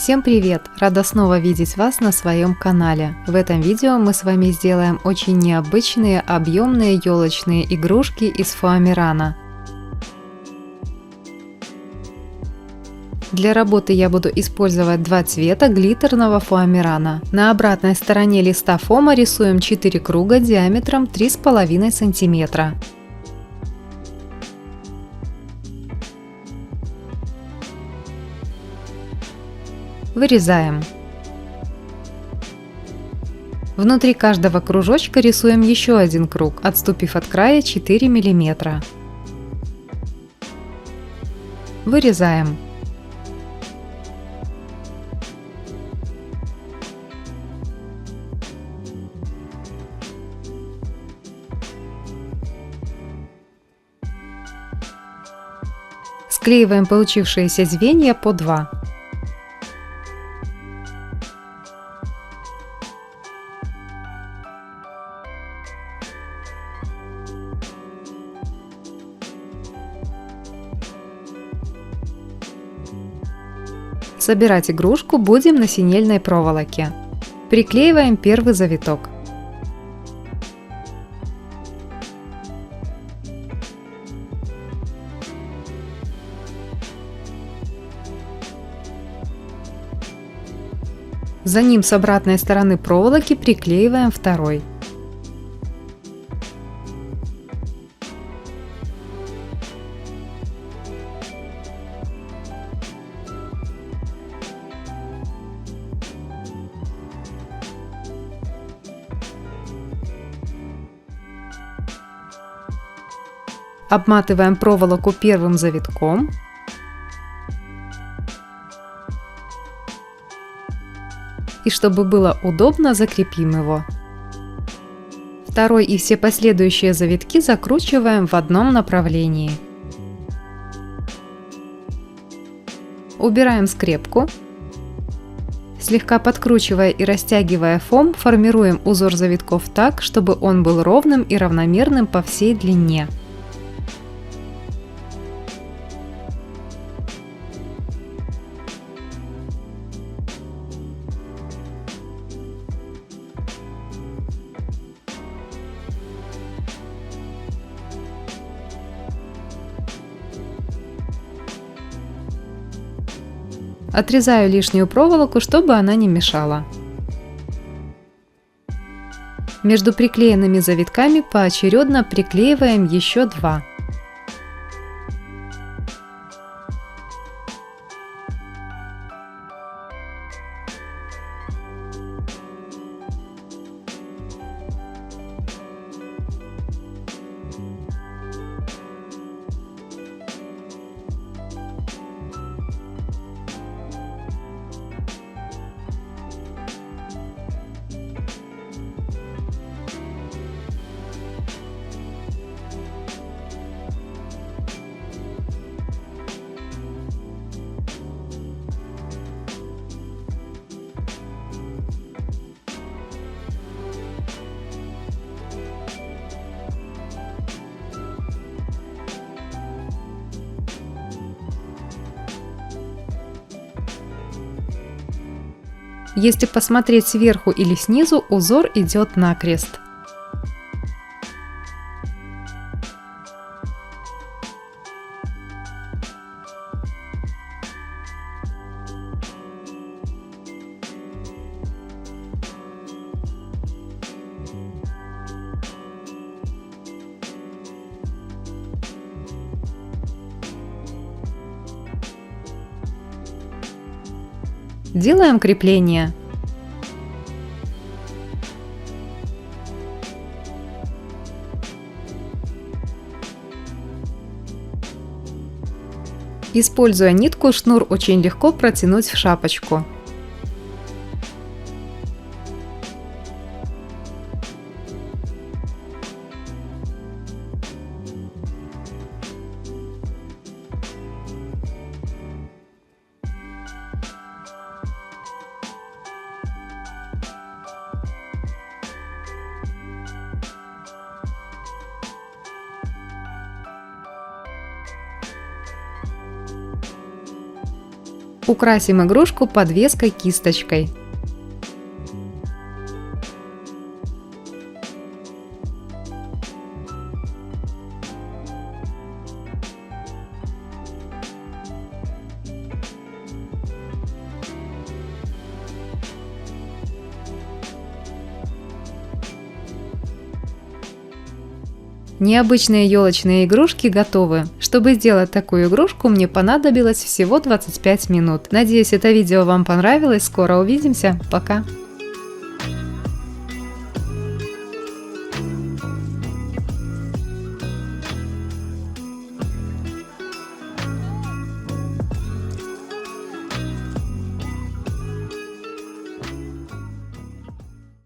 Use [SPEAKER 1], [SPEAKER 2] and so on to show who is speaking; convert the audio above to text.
[SPEAKER 1] Всем привет! Рада снова видеть вас на своем канале. В этом видео мы с вами сделаем очень необычные объемные елочные игрушки из фоамирана. Для работы я буду использовать два цвета глиттерного фоамирана. На обратной стороне листа фома рисуем 4 круга диаметром 3,5 см. Вырезаем. Внутри каждого кружочка рисуем еще один круг, отступив от края 4 мм. Вырезаем. Склеиваем получившиеся звенья по 2. Собирать игрушку будем на синельной проволоке. Приклеиваем первый завиток. За ним с обратной стороны проволоки приклеиваем второй. Обматываем проволоку первым завитком. И чтобы было удобно, закрепим его. Второй и все последующие завитки закручиваем в одном направлении. Убираем скрепку. Слегка подкручивая и растягивая фом, формируем узор завитков так, чтобы он был ровным и равномерным по всей длине. Отрезаю лишнюю проволоку, чтобы она не мешала. Между приклеенными завитками поочередно приклеиваем еще 2. Если посмотреть сверху или снизу, узор идет накрест. Делаем крепление. Используя нитку, шнур очень легко протянуть в шапочку. Украсим игрушку подвеской-кисточкой. Необычные елочные игрушки готовы. Чтобы сделать такую игрушку, мне понадобилось всего 25 минут. Надеюсь, это видео вам понравилось. Скоро увидимся. Пока!